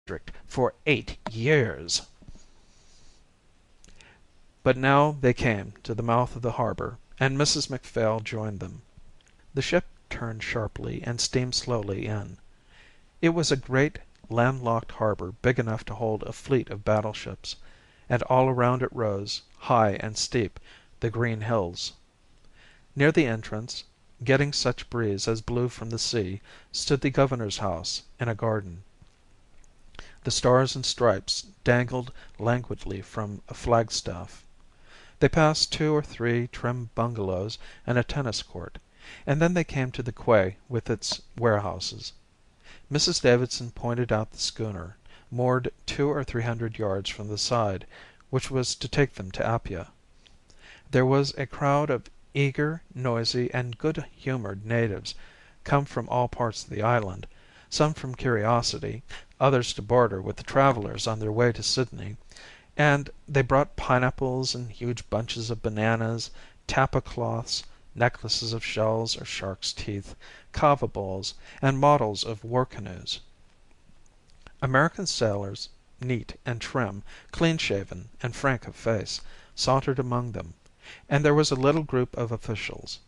district for 8 years. But now they came to the mouth of the harbor, and Mrs. McPhail joined them. The ship turned sharply and steamed slowly in. It was a great landlocked harbor big enough to hold a fleet of battleships, and all around it rose, high and steep, the green hills. Near the entrance, getting such breeze as blew from the sea, stood the governor's house in a garden. The stars and stripes dangled languidly from a flagstaff. They passed 2 or 3 trim bungalows and a tennis court, and then they came to the quay with its warehouses. Mrs. Davidson pointed out the schooner, moored 200 or 300 yards from the side, which was to take them to Apia. There was a crowd of eager, noisy, and good-humored natives, come from all parts of the island, some from curiosity, others to barter with the travelers on their way to Sydney, and they brought pineapples and huge bunches of bananas, tapa cloths, necklaces of shells or sharks' teeth, kava bowls, and models of war canoes. American sailors, neat and trim, clean-shaven and frank of face, sauntered among them, and there was a little group of officials.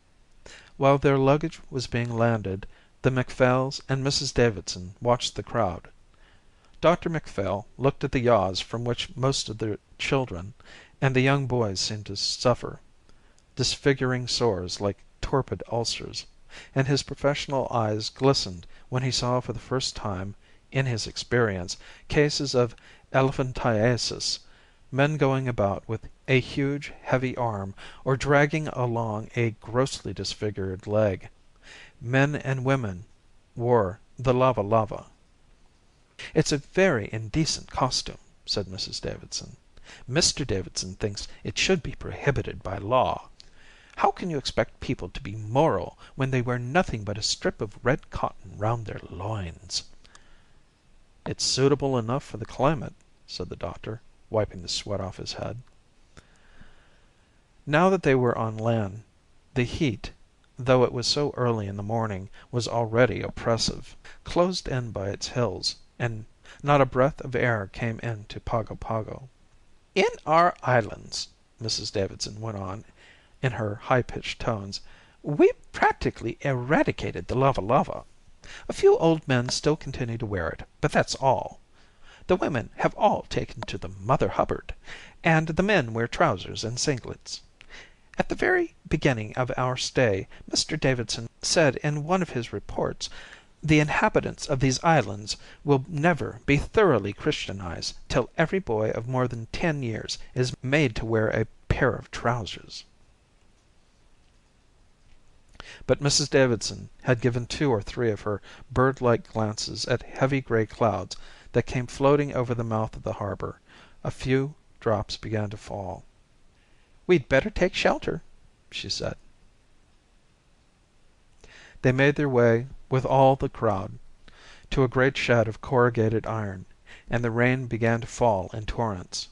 While their luggage was being landed, the McPhails and Mrs. Davidson watched the crowd. Dr. McPhail looked at the yaws from which most of the children and the young boys seemed to suffer, disfiguring sores like torpid ulcers, and his professional eyes glistened when he saw for the first time, in his experience, cases of elephantiasis, men going about with a huge, heavy arm or dragging along a grossly disfigured leg. Men and women wore the lava. "It's a very indecent costume," said Mrs. Davidson. "Mr. Davidson thinks it should be prohibited by law. How can you expect people to be moral when they wear nothing but a strip of red cotton round their loins?" "It's suitable enough for the climate," said the doctor, wiping the sweat off his head. Now that they were on land, the heat, though it was so early in the morning, was already oppressive. Closed in by its hills, and not a breath of air came in to Pago Pago. "In our islands," Mrs. Davidson went on in her high-pitched tones, "we've practically eradicated the lava. A few old men still continue to wear it, but that's all. The women have all taken to the Mother Hubbard, and the men wear trousers and singlets. At the very beginning of our stay, Mr. Davidson said in one of his reports, 'The inhabitants of these islands will never be thoroughly Christianized till every boy of more than 10 years is made to wear a pair of trousers.'" But Mrs. Davidson had given 2 or 3 of her bird-like glances at heavy gray clouds that came floating over the mouth of the harbor. A few drops began to fall. "We'd better take shelter," she said. They made their way, with all the crowd, to a great shed of corrugated iron, and the rain began to fall in torrents.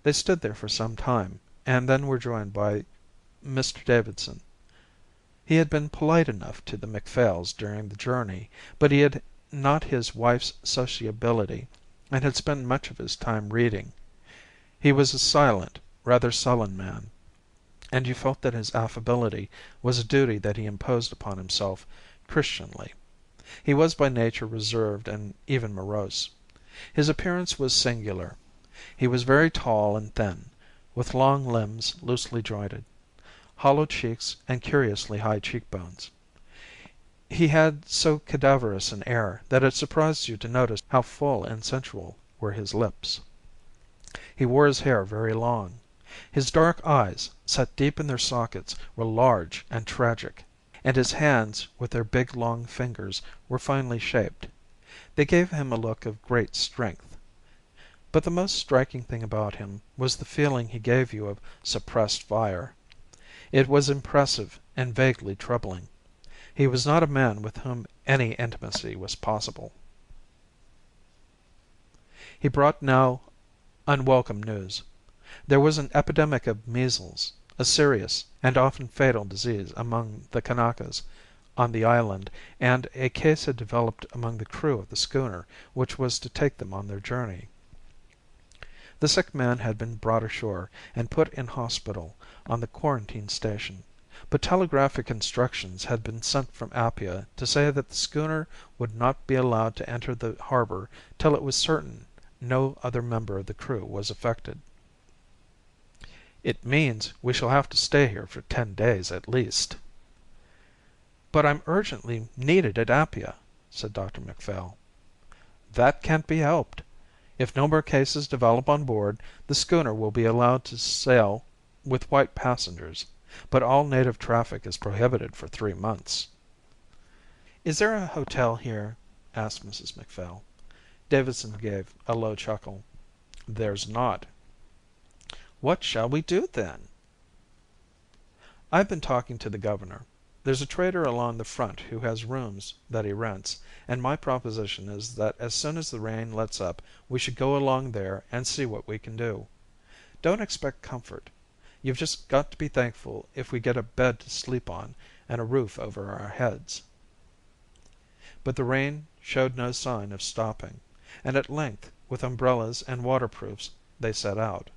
They stood there for some time, and then were joined by Mr. Davidson. He had been polite enough to the McPhails during the journey, but he had not his wife's sociability, and had spent much of his time reading. He was a silent, rather sullen man, and you felt that his affability was a duty that he imposed upon himself Christianly. He was by nature reserved and even morose. His appearance was singular. He was very tall and thin, with long limbs loosely jointed, hollow cheeks, and curiously high cheekbones. He had so cadaverous an air that it surprised you to notice how full and sensual were his lips. He wore his hair very long. His dark eyes, set deep in their sockets, were large and tragic, and his hands, with their big long fingers, were finely shaped. They gave him a look of great strength. But the most striking thing about him was the feeling he gave you of suppressed fire. It was impressive and vaguely troubling. He was not a man with whom any intimacy was possible. He brought now unwelcome news. There was an epidemic of measles, a serious and often fatal disease among the Kanakas, on the island, and a case had developed among the crew of the schooner which was to take them on their journey. The sick man had been brought ashore and put in hospital on the quarantine station, but telegraphic instructions had been sent from Apia to say that the schooner would not be allowed to enter the harbor till it was certain no other member of the crew was affected. "It means we shall have to stay here for 10 days at least." "But I'm urgently needed at Apia," said Dr Macphail. "That can't be helped. If no more cases develop on board, the schooner will be allowed to sail with white passengers, but all native traffic is prohibited for 3 months." "Is there a hotel here?" asked Mrs Macphail. Davidson gave a low chuckle. "There's not." "What shall we do then?" "I've been talking to the governor. There's a trader along the front who has rooms that he rents, and my proposition is that as soon as the rain lets up we should go along there and see what we can do. Don't expect comfort. You've just got to be thankful if we get a bed to sleep on and a roof over our heads." But the rain showed no sign of stopping, and at length, with umbrellas and waterproofs, they set out.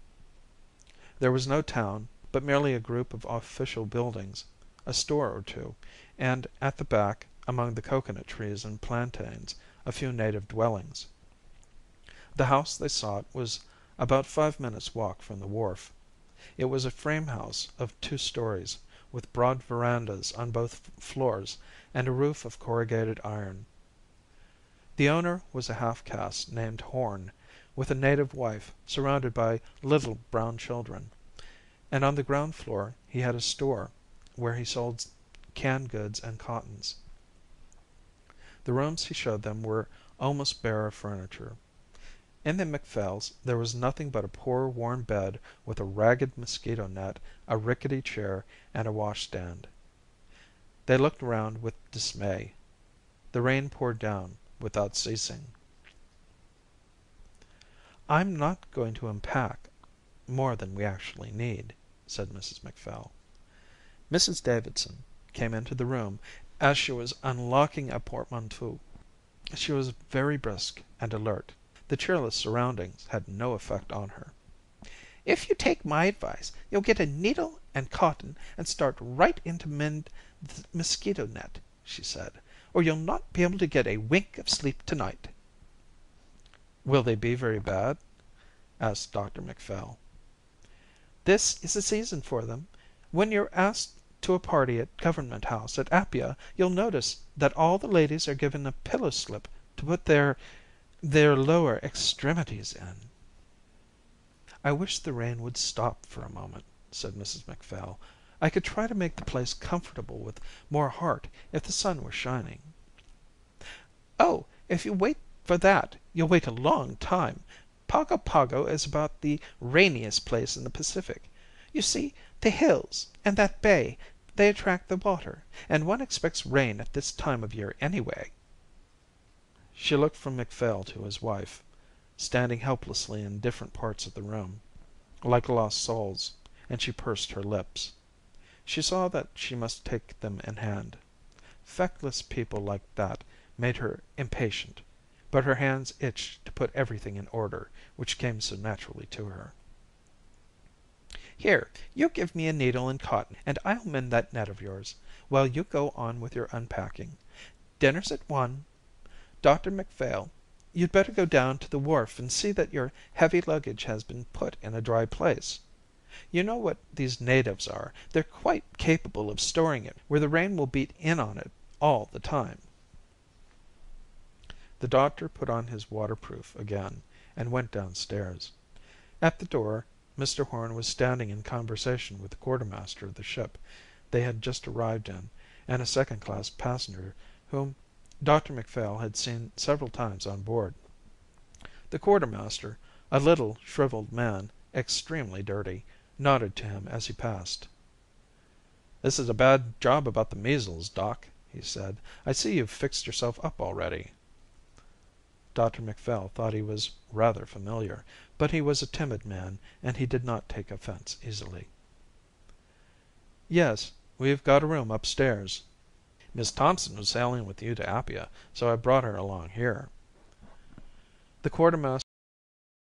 There was no town, but merely a group of official buildings, a store or two, and at the back, among the coconut trees and plantains, a few native dwellings. The house they sought was about 5 minutes' walk from the wharf. It was a frame house of 2 stories, with broad verandas on both floors and a roof of corrugated iron. The owner was a half caste named Horn, with a native wife surrounded by little brown children, and on the ground floor he had a store where he sold canned goods and cottons. The rooms he showed them were almost bare of furniture. In the Macphails there was nothing but a poor worn bed with a ragged mosquito net, a rickety chair, and a washstand. They looked round with dismay. The rain poured down without ceasing. "I'm not going to unpack more than we actually need," said Mrs Macphail. Mrs Davidson came into the room as she was unlocking a portmanteau. She was very brisk and alert. The cheerless surroundings had no effect on her. "If you take my advice, you'll get a needle and cotton and start right in to mend the mosquito net," she said, "or you'll not be able to get a wink of sleep tonight." "Will they be very bad?" asked Dr Macphail. "This is the season for them. When you're asked to a party at Government House at Apia you'll notice that all the ladies are given a pillow slip to put their lower extremities in." "I wish the rain would stop for a moment," said Mrs Macphail. "I could try to make the place comfortable with more heart if the sun were shining." "Oh, if you wait for that you'll wait a long time. Pago Pago is about the rainiest place in the Pacific. You see, the hills and that bay, they attract the water, and one expects rain at this time of year anyway." She looked from Macphail to his wife, standing helplessly in different parts of the room, like lost souls, and she pursed her lips. She saw that she must take them in hand. Feckless people like that made her impatient, but her hands itched to put everything in order, which came so naturally to her. "Here, you give me a needle and cotton, and I'll mend that net of yours, while you go on with your unpacking. Dinner's at 1. Dr Macphail, you'd better go down to the wharf and see that your heavy luggage has been put in a dry place. You know what these natives are. They're quite capable of storing it where the rain will beat in on it all the time." The doctor put on his waterproof again and went downstairs. At the door Mr Horn was standing in conversation with the quartermaster of the ship they had just arrived in, and a second-class passenger whom Dr Macphail had seen several times on board. The quartermaster, a little shrivelled man, extremely dirty, nodded to him as he passed. "This is a bad job about the measles, Doc," he said. "I see you've fixed yourself up already." Dr Macphail thought he was rather familiar, but he was a timid man and he did not take offence easily. "Yes, we've got a room upstairs." Miss Thompson was sailing with you to Apia, so I brought her along here." The quartermaster